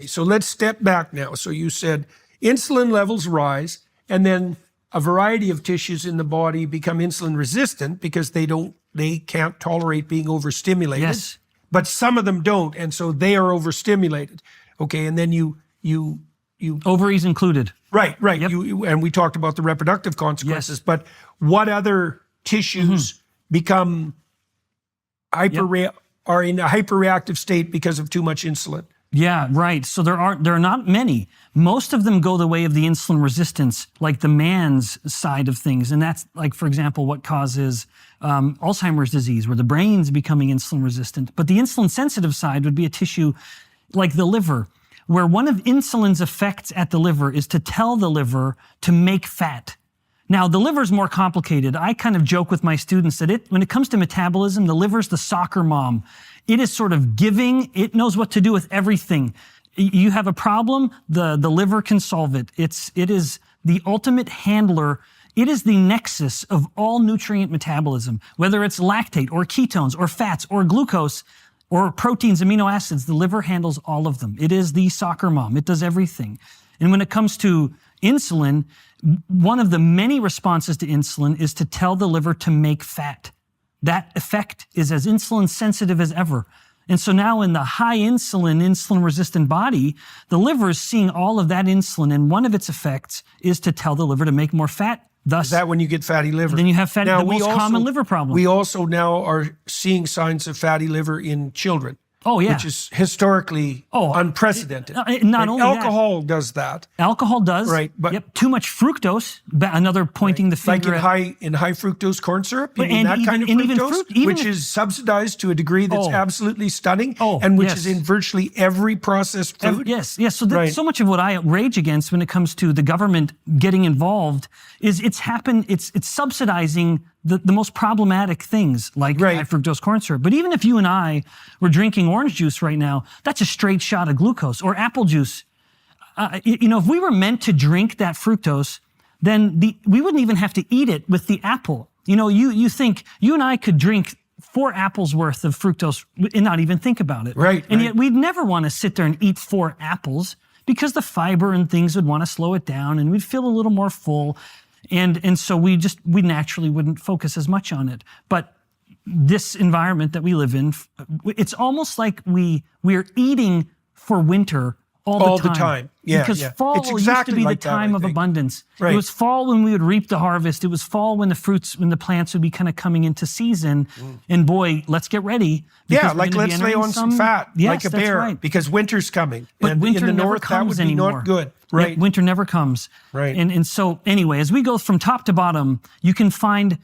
So let's step back now. So you said insulin levels rise, and then a variety of tissues in the body become insulin resistant because they can't tolerate being overstimulated. Yes. But some of them don't, and so they are overstimulated. Okay, and then you Ovaries included. right. Yep. And we talked about the reproductive consequences. But what other tissues become are in a hyperreactive state because of too much insulin? Yeah, right. So there are not many. Most of them go the way of the insulin resistance, like the man's side of things. And that's like, for example, what causes Alzheimer's disease, where the brain's becoming insulin resistant. But the insulin sensitive side would be a tissue like the liver, where one of insulin's effects at the liver is to tell the liver to make fat. Now, the liver's more complicated. I kind of joke with my students that when it comes to metabolism, the liver's the soccer mom. It is sort of giving. It knows what to do with everything. You have a problem, the liver can solve it. It is the ultimate handler. It is the nexus of all nutrient metabolism, whether it's lactate or ketones or fats or glucose or proteins, amino acids. The liver handles all of them. It is the soccer mom. It does everything. And when it comes to insulin, one of the many responses to insulin is to tell the liver to make fat. That effect is as insulin sensitive as ever. And so now in the high insulin resistant body, the liver is seeing all of that insulin, and one of its effects is to tell the liver to make more fat. Thus, is that when you get fatty liver? Then you have the most common liver problem. We also now are seeing signs of fatty liver in children. Oh, yeah. Which is historically unprecedented. Not only alcohol does that. Alcohol does. Right. But yep. Too much fructose, another pointing the finger like in high fructose corn syrup, you mean that kind of fructose, which is subsidized to a degree that's absolutely stunning, and which is in virtually every processed food. Yes. So so much of what I rage against when it comes to the government getting involved is it's subsidizing the most problematic things like high fructose corn syrup. But even if you and I were drinking orange juice right now, that's a straight shot of glucose, or apple juice. If we were meant to drink that fructose, then we wouldn't even have to eat it with the apple. You think you and I could drink 4 apples worth of fructose and not even think about it. Right. And yet we'd never want to sit there and eat 4 apples because the fiber and things would want to slow it down and we'd feel a little more full. And so we naturally wouldn't focus as much on it. But this environment that we live in, it's almost like we're eating for winter all the time. Yeah, because fall used to be the time of abundance. Right. It was fall when we would reap the harvest. It was fall when the plants would be kind of coming into season. And boy, let's get ready. Yeah, like let's lay on some fat, like a bear, because winter's coming. But and winter in the never north, comes that would be anymore. not good. Right. Yeah, winter never comes. Right. And so anyway, as we go from top to bottom, you can find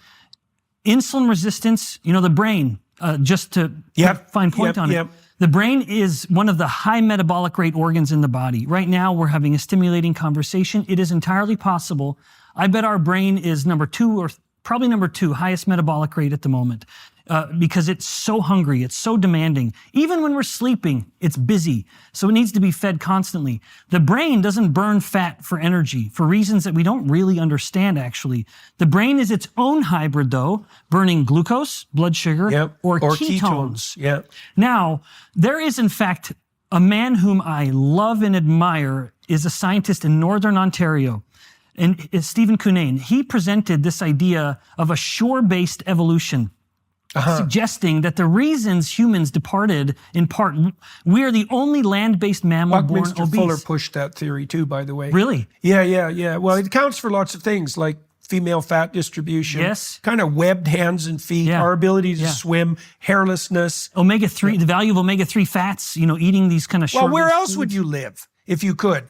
insulin resistance, the brain, just to fine point on it. The brain is one of the high metabolic rate organs in the body. Right now, we're having a stimulating conversation. It is entirely possible. I bet our brain is number 2 or probably number 2 highest metabolic rate at the moment because it's so hungry. It's so demanding. Even when we're sleeping, it's busy. So it needs to be fed constantly. The brain doesn't burn fat for energy for reasons that we don't really understand, actually. The brain is its own hybrid, though, burning glucose, blood sugar, or ketones. Yep. Now, there is, in fact, a man whom I love and admire is a scientist in Northern Ontario. And it's Stephen Cunnane. He presented this idea of a shore-based evolution, suggesting that the reasons humans departed, in part, we are the only land-based mammal born obese. Fuller pushed that theory too, by the way. Really? Yeah. Well, it accounts for lots of things like female fat distribution, kind of webbed hands and feet, our ability to swim, hairlessness. Omega-3, the value of omega-3 fats, eating these kind of short. Well, where else would you live if you could?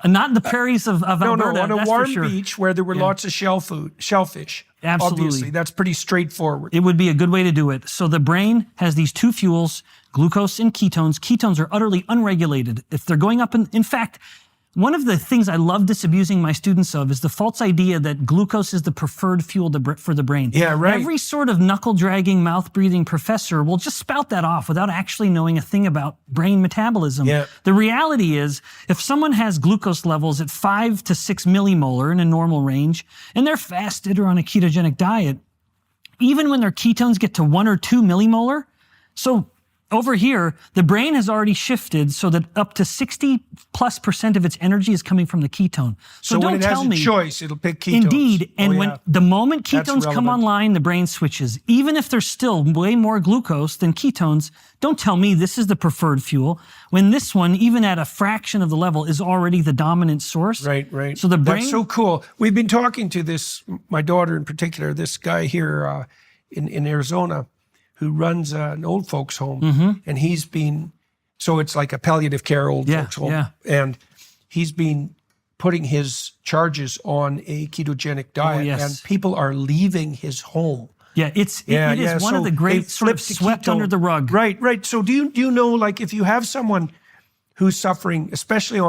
Not in the prairies of Alberta, on a that's warm for sure. beach where there were lots of shellfish. Absolutely. Obviously, that's pretty straightforward. It would be a good way to do it. So the brain has these 2 fuels, glucose and ketones. Ketones are utterly unregulated. If they're going up, in fact, one of the things I love disabusing my students of is the false idea that glucose is the preferred fuel for the brain. Yeah, right. Every sort of knuckle-dragging, mouth-breathing professor will just spout that off without actually knowing a thing about brain metabolism. Yeah. The reality is, if someone has glucose levels at 5 to 6 millimolar in a normal range, and they're fasted or on a ketogenic diet, even when their ketones get to 1 or 2 millimolar, so over here, the brain has already shifted so that up to 60+% of its energy is coming from the ketone. So when don't it tell has a me, choice, it'll pick ketones. Indeed, and when the moment That's ketones come relevant. online, the brain switches. Even if there's still way more glucose than ketones, don't tell me this is the preferred fuel, when this one, even at a fraction of the level, is already the dominant source. Right, right. So the brain... That's so cool. We've been talking to this, my daughter in particular, this guy here in Arizona who runs an old folks home. And he's been, so it's like a palliative care old folks home. Yeah. And he's been putting his charges on a ketogenic diet. yes. And people are leaving his home. Yeah, it is one So of the they great sort of flipped to swept keto. under the rug. Right, right. So do you know, like if you have someone who's suffering, especially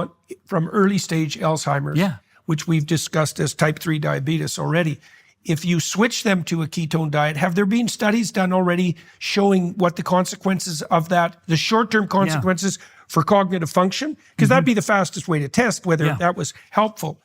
from early stage Alzheimer's, which we've discussed as type 3 diabetes already, if you switch them to a ketone diet, have there been studies done already showing what the consequences of that, the short-term consequences for cognitive function? Because that'd be the fastest way to test whether that was helpful.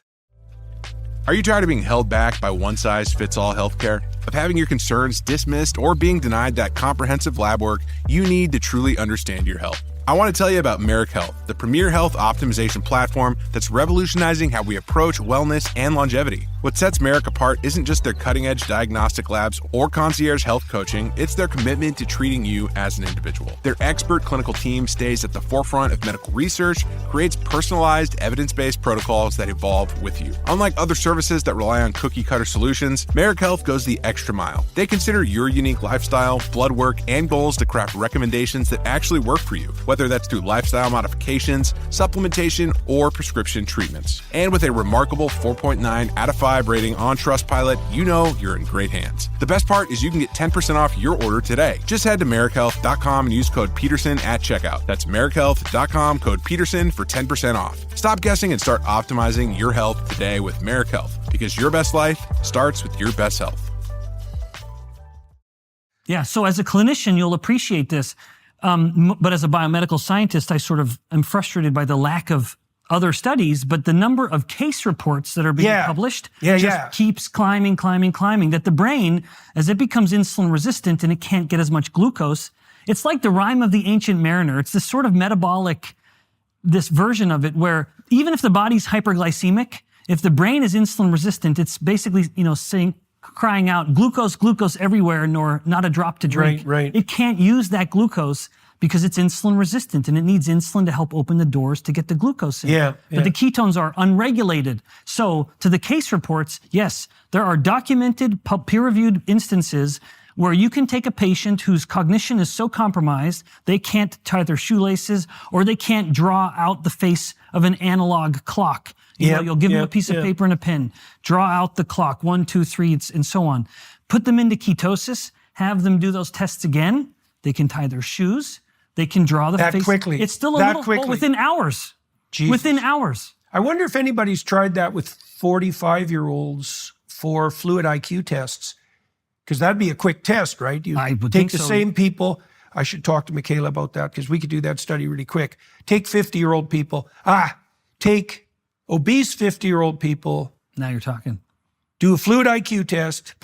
Are you tired of being held back by one-size-fits-all healthcare? Of having your concerns dismissed or being denied that comprehensive lab work you need to truly understand your health? I want to tell you about Merrick Health, the premier health optimization platform that's revolutionizing how we approach wellness and longevity. What sets Merrick apart isn't just their cutting-edge diagnostic labs or concierge health coaching, it's their commitment to treating you as an individual. Their expert clinical team stays at the forefront of medical research, creates personalized, evidence-based protocols that evolve with you. Unlike other services that rely on cookie-cutter solutions, Merrick Health goes the extra mile. They consider your unique lifestyle, blood work, and goals to craft recommendations that actually work for you, whether that's through lifestyle modifications, supplementation, or prescription treatments. And with a remarkable 4.9 out of 5 rating on Trustpilot, you know you're in great hands. The best part is you can get 10% off your order today. Just head to merrickhealth.com and use code Peterson at checkout. That's merrickhealth.com, code Peterson for 10% off. Stop guessing and start optimizing your health today with Merrick Health, because your best life starts with your best health. Yeah, so as a clinician, you'll appreciate this. But as a biomedical scientist, I sort of am frustrated by the lack of other studies, but the number of case reports that are being published just keeps climbing, that the brain, as it becomes insulin resistant and it can't get as much glucose, it's like the rhyme of the ancient mariner. It's this sort of metabolic, this version of it where even if the body's hyperglycemic, if the brain is insulin resistant, it's basically, crying out, glucose everywhere, nor not a drop to drink. Right. It can't use that glucose because it's insulin resistant and it needs insulin to help open the doors to get the glucose in. But the ketones are unregulated. So to the case reports, yes, there are documented peer-reviewed instances where you can take a patient whose cognition is so compromised, they can't tie their shoelaces or they can't draw out the face of an analog clock. You'll give them a piece of paper and a pen, draw out the clock, 1, 2, 3, and so on. Put them into ketosis, have them do those tests again. They can tie their shoes. They can draw the face. That quickly. It's still a little, within hours. Jesus. Within hours. I wonder if anybody's tried that with 45-year-olds for fluid IQ tests, because that'd be a quick test, right? You I would take think the so. same people. I should talk to Michaela about that because we could do that study really quick. Take 50-year-old people. Take obese 50-year-old people. Now you're talking. Do a fluid IQ test.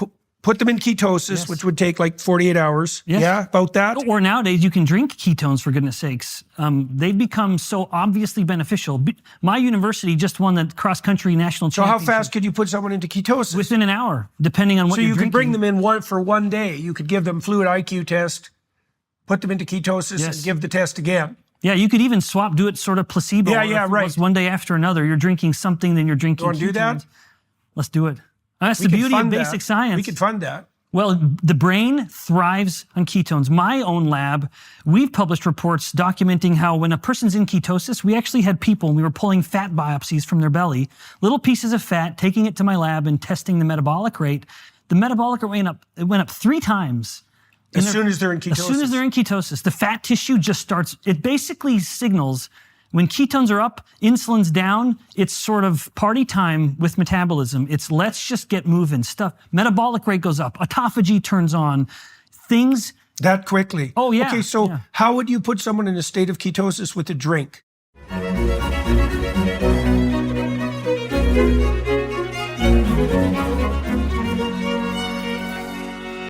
Put them in ketosis, which would take like 48 hours. Yes. Yeah, about that. Or nowadays you can drink ketones, for goodness sakes. They've become so obviously beneficial. My university just won the cross-country national So championship. how fast could you put someone into ketosis? Within an hour, depending on what So you're you could drinking. bring them in for one day. You could give them fluid IQ test, put them into ketosis, and give the test again. Yeah, you could even do it sort of placebo. Yeah, if it right. was one day after another, you're drinking something, then you're drinking You want to do that? ketones. Let's do it. That's We the could beauty of fund basic that. science. We could fund that. Well, the brain thrives on ketones. My own lab, we've published reports documenting how when a person's in ketosis, we actually had people, and we were pulling fat biopsies from their belly, little pieces of fat, taking it to my lab and testing the metabolic rate. The metabolic rate went up 3 times. As soon as they're in ketosis. As soon as they're in ketosis, the fat tissue just starts, it basically signals when ketones are up, insulin's down, it's sort of party time with metabolism. It's let's just get moving stuff. Metabolic rate goes up, autophagy turns on, things. That quickly? Oh, yeah. Okay, so how would you put someone in a state of ketosis with a drink?